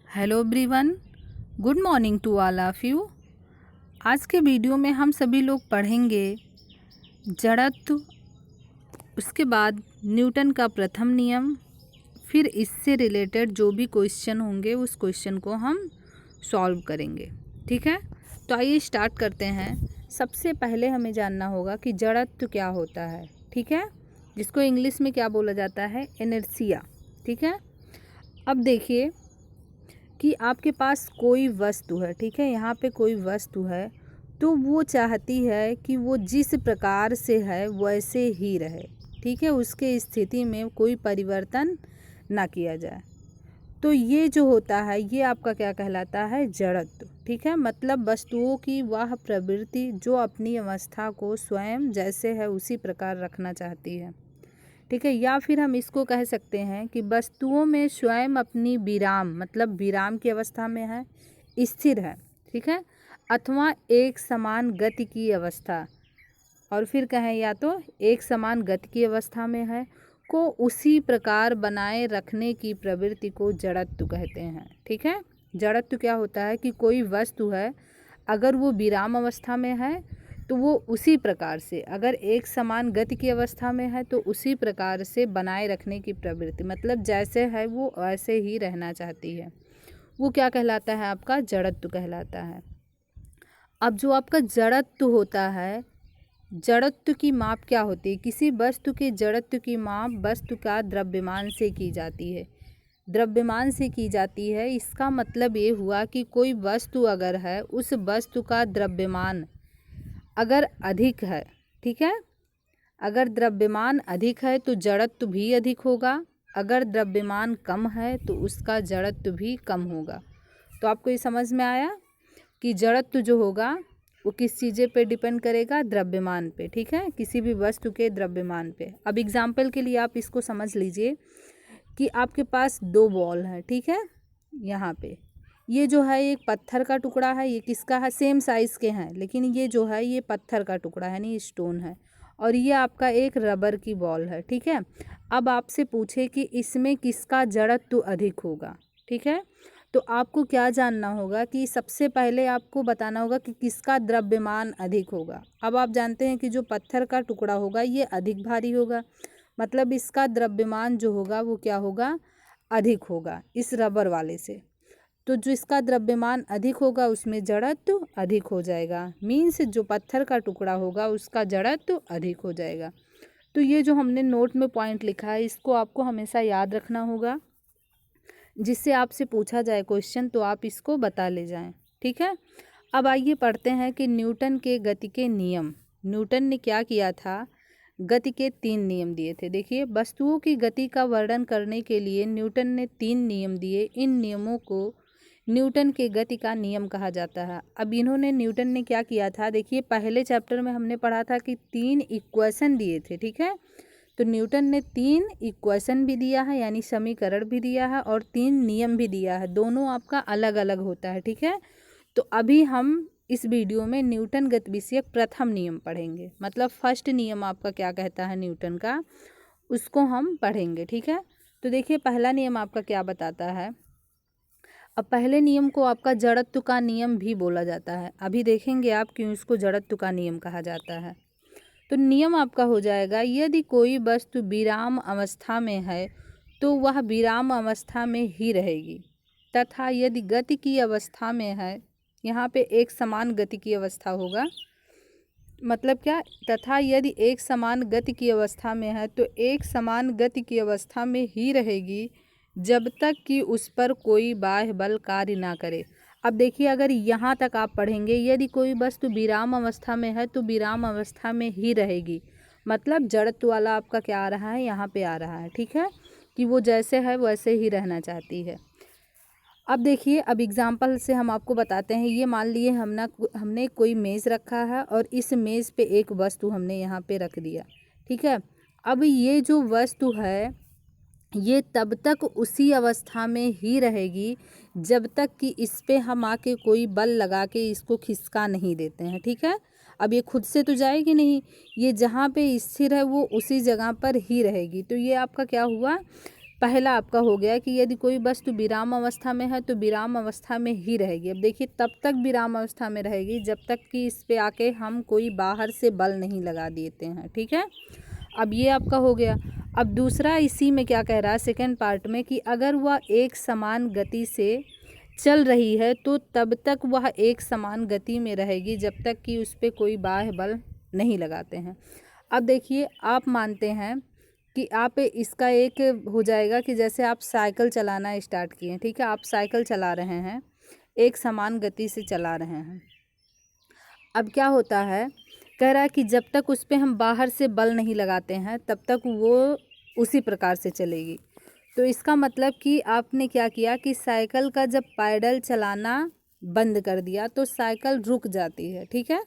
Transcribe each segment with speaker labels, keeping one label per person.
Speaker 1: Hello everyone, good morning to all of you. आज के video में हम सभी लोग पढ़ेंगे जड़त्व, उसके बाद न्यूटन का प्रथम नियम, फिर इससे रिलेटेड जो भी क्वेश्चन होंगे उस क्वेश्चन को हम सॉल्व करेंगे। ठीक है, तो आइए स्टार्ट करते हैं। सबसे पहले हमें जानना होगा कि जड़त्व क्या होता है। ठीक है, जिसको इंग्लिश में क्या बोला जाता है, इनर्शिया। ठीक है, अब देखिए कि आपके पास कोई वस्तु है। ठीक है, यहाँ पे कोई वस्तु है तो वो चाहती है कि वो जिस प्रकार से है वैसे ही रहे। ठीक है, उसके स्थिति में कोई परिवर्तन ना किया जाए। तो ये जो होता है ये आपका क्या कहलाता है, जड़त्व। ठीक है, मतलब वस्तुओं की वह प्रवृत्ति जो अपनी अवस्था को स्वयं जैसे है उसी प्रकार रखना चाहती है। ठीक है, या फिर हम इसको कह सकते हैं कि वस्तुओं में स्वयं अपनी विराम, मतलब विराम की अवस्था में है, स्थिर है। ठीक है, अथवा एक समान गति की अवस्था, और फिर कहें या तो एक समान गति की अवस्था में है, को उसी प्रकार बनाए रखने की प्रवृत्ति को जड़त्व कहते हैं। ठीक है, जड़त्व क्या होता है कि कोई वस्तु है, अगर वो विराम अवस्था में है तो वो उसी प्रकार से, अगर एक समान गति की अवस्था में है तो उसी प्रकार से बनाए रखने की प्रवृत्ति, मतलब जैसे है वो वैसे ही रहना चाहती है, वो क्या कहलाता है, आपका जड़त्व कहलाता है। अब जो आपका जड़त्व होता है, जड़त्व की माप क्या होती है, किसी वस्तु के जड़त्व की माप वस्तु का द्रव्यमान से की जाती है। द्रव्यमान से की जाती है, इसका मतलब ये हुआ कि कोई वस्तु अगर है, उस वस्तु का द्रव्यमान अगर अधिक है, ठीक है, अगर द्रव्यमान अधिक है तो जड़त्व भी अधिक होगा, अगर द्रव्यमान कम है तो उसका जड़त्व भी कम होगा। तो आपको ये समझ में आया कि जड़त्व जो होगा वो किस चीज़ें पे डिपेंड करेगा, द्रव्यमान पे। ठीक है, किसी भी वस्तु के द्रव्यमान पे। अब एग्जाम्पल के लिए आप इसको समझ लीजिए कि आपके पास दो बॉल हैं। ठीक है, यहाँ पे ये जो है एक पत्थर का टुकड़ा है, ये किसका है, सेम साइज़ के हैं, लेकिन ये जो है ये पत्थर का टुकड़ा है, नहीं स्टोन है, और ये आपका एक रबर की बॉल है। ठीक है, अब आपसे पूछे कि इसमें किसका जड़त्व अधिक होगा। ठीक है, तो आपको क्या जानना होगा कि सबसे पहले आपको बताना होगा कि किसका द्रव्यमान अधिक होगा। अब आप जानते हैं कि जो पत्थर का टुकड़ा होगा ये अधिक भारी होगा, मतलब इसका द्रव्यमान जो होगा वो क्या होगा, अधिक होगा इस रबर वाले से। तो जो इसका द्रव्यमान अधिक होगा उसमें जड़त्व अधिक हो जाएगा, मीन्स जो पत्थर का टुकड़ा होगा उसका जड़त्व अधिक हो जाएगा। तो ये जो हमने नोट में पॉइंट लिखा है इसको आपको हमेशा याद रखना होगा, जिससे आपसे पूछा जाए क्वेश्चन तो आप इसको बता ले जाएं। ठीक है, अब आइए पढ़ते हैं कि न्यूटन के गति के नियम। न्यूटन ने क्या किया था, गति के 3 नियम दिए थे। देखिए, वस्तुओं की गति का वर्णन करने के लिए न्यूटन ने 3 नियम दिए। इन नियमों को न्यूटन के गति का नियम कहा जाता है। अब इन्होंने, न्यूटन ने क्या किया था, देखिए पहले चैप्टर में हमने पढ़ा था कि 3 इक्वेशन दिए थे। ठीक है, तो न्यूटन ने 3 इक्वेशन भी दिया है, यानी समीकरण भी दिया है, और 3 नियम भी दिया है, दोनों आपका अलग अलग होता है। ठीक है, तो अभी हम इस वीडियो में न्यूटन गति विषयक प्रथम नियम पढ़ेंगे, मतलब फर्स्ट नियम आपका क्या कहता है न्यूटन का, उसको हम पढ़ेंगे। ठीक है, तो देखिए पहला नियम आपका क्या बताता है। अब पहले नियम को आपका जड़त्व का नियम भी बोला जाता है, अभी देखेंगे आप क्यों इसको जड़त्व का नियम कहा जाता है। तो नियम आपका हो जाएगा, यदि कोई वस्तु विराम अवस्था में है तो वह विराम अवस्था में ही रहेगी, तथा यदि गति की अवस्था में है, यहाँ पे एक समान गति की अवस्था होगा, मतलब क्या, तथा यदि एक समान गति की अवस्था में है तो एक समान गति की अवस्था में ही रहेगी जब तक कि उस पर कोई बाह्य बल कार्य ना करे। अब देखिए, अगर यहाँ तक आप पढ़ेंगे, यदि कोई वस्तु विराम अवस्था में है तो विराम अवस्था में ही रहेगी, मतलब जड़त्व वाला आपका क्या आ रहा है, यहाँ पे आ रहा है। ठीक है, कि वो जैसे है वैसे ही रहना चाहती है। अब देखिए, अब एग्जाम्पल से हम आपको बताते हैं। ये मान लिए हमने कोई मेज़ रखा है और इस मेज़ पे एक वस्तु हमने यहाँ पे रख दिया। ठीक है, अब ये जो वस्तु है ये तब तक उसी अवस्था में ही रहेगी जब तक कि इस पे हम आके कोई बल लगा के इसको खिसका नहीं देते हैं। ठीक है, अब ये खुद से तो जाएगी नहीं, ये जहाँ पे स्थिर है वो उसी जगह पर ही रहेगी। तो ये आपका क्या हुआ पहला आपका हो गया कि यदि कोई वस्तु विराम अवस्था में है तो विराम अवस्था में ही रहेगी। अब देखिए तब तक विराम अवस्था में रहेगी जब तक कि इस पे आके हम कोई बाहर से बल नहीं लगा देते हैं, ठीक है। अब ये आपका हो गया। अब दूसरा इसी में क्या कह रहा है सेकंड पार्ट में कि अगर वह एक समान गति से चल रही है तो तब तक वह एक समान गति में रहेगी जब तक कि उस पर कोई बाह्य बल नहीं लगाते हैं। अब देखिए आप मानते हैं कि आप इसका एक हो जाएगा कि जैसे आप साइकिल चलाना स्टार्ट किए, ठीक है, आप साइकिल चला रहे हैं, एक समान गति से चला रहे हैं। अब क्या होता है, कह रहा है कि जब तक उस पर हम बाहर से बल नहीं लगाते हैं तब तक वो उसी प्रकार से चलेगी। तो इसका मतलब कि आपने क्या किया कि साइकिल का जब पैडल चलाना बंद कर दिया तो साइकिल रुक जाती है, ठीक है।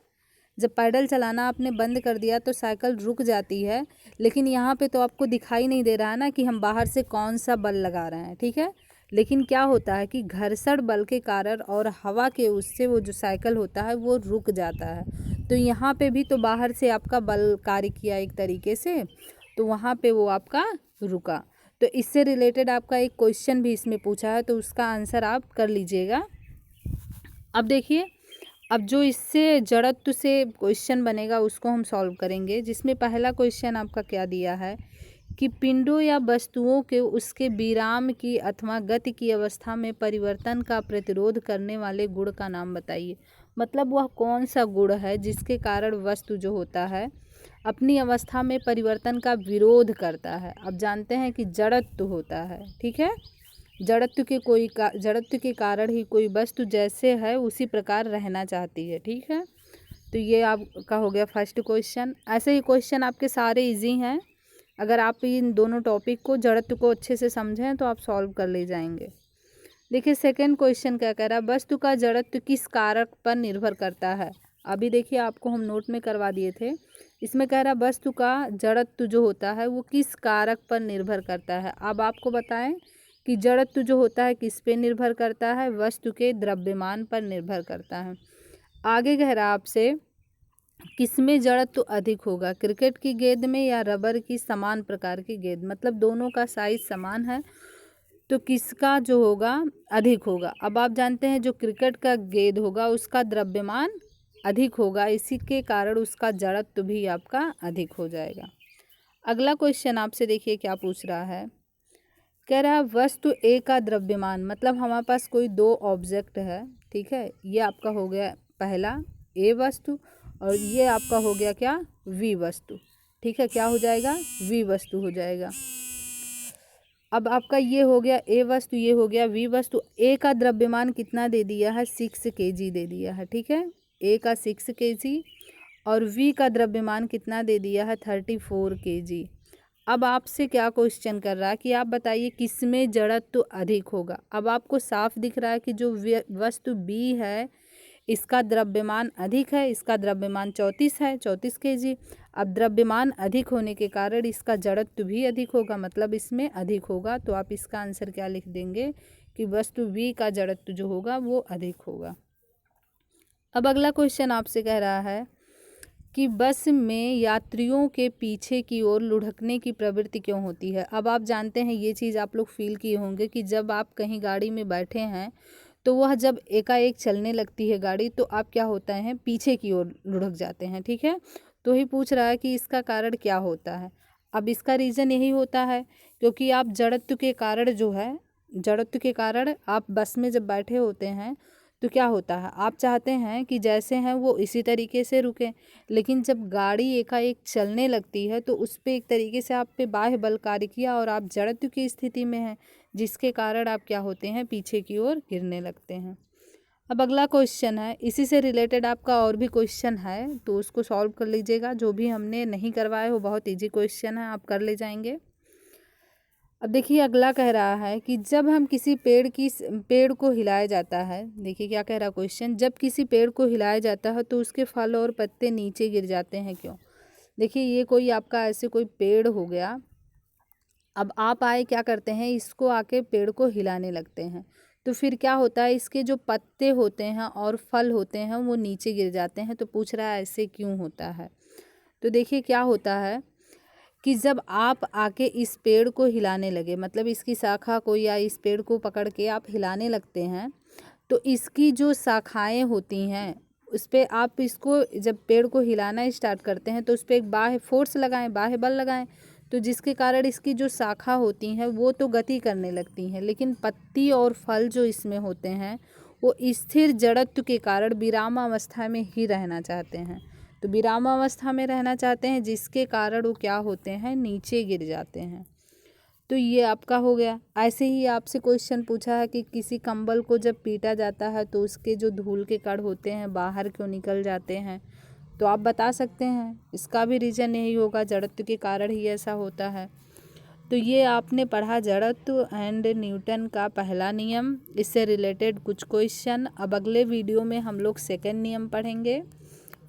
Speaker 1: जब पैडल चलाना आपने बंद कर दिया तो साइकिल रुक जाती है, लेकिन यहाँ पे तो आपको दिखाई नहीं दे रहा है ना कि हम बाहर से कौन सा बल लगा रहे हैं, ठीक है। लेकिन क्या होता है कि घर्षण बल के कारण और हवा के उससे वो जो साइकिल होता है वो रुक जाता है। तो यहाँ पे भी तो बाहर से आपका बल कार्य किया एक तरीके से, तो वहाँ पे वो आपका रुका। तो इससे रिलेटेड आपका एक क्वेश्चन भी इसमें पूछा है, तो उसका आंसर आप कर लीजिएगा। अब देखिए, अब जो इससे जड़त्व से क्वेश्चन बनेगा उसको हम सॉल्व करेंगे, जिसमें पहला क्वेश्चन आपका क्या दिया है कि पिंडों या वस्तुओं के उसके विराम की अथवा गति की अवस्था में परिवर्तन का प्रतिरोध करने वाले गुण का नाम बताइए। मतलब वह कौन सा गुण है जिसके कारण वस्तु जो होता है अपनी अवस्था में परिवर्तन का विरोध करता है। अब जानते हैं कि जड़त्व होता है, ठीक है। जड़त्व के कारण ही कोई वस्तु जैसे है उसी प्रकार रहना चाहती है, ठीक है। तो ये आपका हो गया फर्स्ट क्वेश्चन। ऐसे ही क्वेश्चन आपके सारे इजी हैं, अगर आप इन दोनों टॉपिक को जड़त्व को अच्छे से समझें तो आप सॉल्व कर ले जाएंगे। देखिए सेकंड क्वेश्चन क्या कह रहा है, वस्तु का जड़त्व किस कारक पर निर्भर करता है। अभी देखिए आपको हम नोट में करवा दिए थे, इसमें कह रहा है वस्तु का जड़त्व जो होता है वो किस कारक पर निर्भर करता है। अब आपको बताएं कि जड़त्व जो होता है किस पे निर्भर करता है, वस्तु के द्रव्यमान पर निर्भर करता है। आगे कह रहा आपसे किसमें जड़त्व अधिक होगा, क्रिकेट की गेंद में या रबर की समान प्रकार की गेंद। मतलब दोनों का साइज समान है तो किसका जो होगा अधिक होगा। अब आप जानते हैं जो क्रिकेट का गेंद होगा उसका द्रव्यमान अधिक होगा, इसी के कारण उसका जड़त्व भी आपका अधिक हो जाएगा। अगला क्वेश्चन आपसे देखिए क्या पूछ रहा है, कह रहा है वस्तु ए का द्रव्यमान। मतलब हमारे पास कोई दो ऑब्जेक्ट है, ठीक है, ये आपका हो गया पहला ए वस्तु और ये आपका हो गया क्या वी वस्तु, ठीक है। क्या हो जाएगा वी वस्तु हो जाएगा। अब आपका ये हो गया ए वस्तु, ये हो गया वी वस्तु। ए का द्रव्यमान कितना दे दिया है 6 kg दे दिया है, ठीक है, ए का 6 kg और वी का द्रव्यमान कितना दे दिया है 34 kg। अब आपसे क्या क्वेश्चन कर रहा है कि आप बताइए किसमें जड़त्व अधिक होगा। अब आपको साफ दिख रहा है कि जो वस्तु बी है इसका द्रव्यमान अधिक है, इसका द्रव्यमान 34 है, 34 kg। अब द्रव्यमान अधिक होने के कारण इसका जड़त्व भी अधिक होगा, मतलब इसमें अधिक होगा। तो आप इसका आंसर क्या लिख देंगे कि वस्तु बी का जड़त्व जो होगा वो अधिक होगा। अब अगला क्वेश्चन आपसे कह रहा है कि बस में यात्रियों के पीछे की ओर लुढ़कने की प्रवृत्ति क्यों होती है। अब आप जानते हैं ये चीज़ आप लोग फील किए होंगे कि जब आप कहीं गाड़ी में बैठे हैं तो वह जब एकाएक चलने लगती है गाड़ी तो आप क्या होता है पीछे की ओर लुढ़क जाते हैं, ठीक है। तो ही पूछ रहा है कि इसका कारण क्या होता है। अब इसका रीज़न यही होता है क्योंकि आप जड़त्व के कारण जो है, जड़त्व के कारण आप बस में जब बैठे होते हैं तो क्या होता है आप चाहते हैं कि जैसे हैं वो इसी तरीके से रुके, लेकिन जब गाड़ी एकाएक चलने लगती है तो उस पर एक तरीके से आप पे बाह्य बल कार्य किया और आप जड़त्व की स्थिति में हैं, जिसके कारण आप क्या होते हैं पीछे की ओर गिरने लगते हैं। अब अगला क्वेश्चन है, इसी से रिलेटेड आपका और भी क्वेश्चन है तो उसको सॉल्व कर लीजिएगा। जो भी हमने नहीं करवाए वो बहुत इजी क्वेश्चन है, आप कर ले जाएंगे। अब देखिए अगला कह रहा है कि जब हम किसी पेड़ को हिलाया जाता है, देखिए क्या कह रहा है क्वेश्चन, जब किसी पेड़ को हिलाया जाता है तो उसके फल और पत्ते नीचे गिर जाते हैं क्यों। देखिए ये कोई आपका ऐसे कोई पेड़ हो गया, अब आप आए क्या करते हैं इसको आके पेड़ को हिलाने लगते हैं तो फिर क्या होता है इसके जो पत्ते होते हैं और फल होते हैं वो नीचे गिर जाते हैं। तो पूछ रहा है ऐसे क्यों होता है। तो देखिए क्या होता है कि जब आप आके इस पेड़ को हिलाने लगे, मतलब इसकी शाखा को या इस पेड़ को पकड़ के आप हिलाने लगते हैं, तो इसकी जो शाखाएं होती हैं उस पर आप इसको जब पेड़ को हिलाना स्टार्ट करते हैं तो उस पर एक बाह्य फोर्स लगाएं, बाह्य बल लगाएं, तो जिसके कारण इसकी जो शाखा होती हैं वो तो गति करने लगती हैं, लेकिन पत्ती और फल जो इसमें होते हैं वो स्थिर जड़त्व के कारण विरामावस्था में ही रहना चाहते हैं। तो विरामावस्था में रहना चाहते हैं जिसके कारण वो क्या होते हैं, नीचे गिर जाते हैं। तो ये आपका हो गया। ऐसे ही आपसे क्वेश्चन पूछा है कि किसी कंबल को जब पीटा जाता है तो उसके जो धूल के कण होते हैं बाहर क्यों निकल जाते हैं, तो आप बता सकते हैं इसका भी रीज़न यही होगा, जड़त्व के कारण ही ऐसा होता है। तो ये आपने पढ़ा जड़त्व एंड न्यूटन का पहला नियम, इससे रिलेटेड कुछ क्वेश्चन। अब अगले वीडियो में हम लोग सेकंड नियम पढ़ेंगे,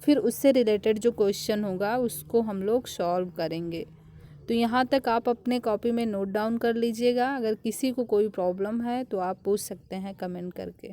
Speaker 1: फिर उससे रिलेटेड जो क्वेश्चन होगा उसको हम लोग सॉल्व करेंगे। तो यहाँ तक आप अपने कॉपी में नोट डाउन कर लीजिएगा। अगर किसी को कोई प्रॉब्लम है तो आप पूछ सकते हैं कमेंट करके।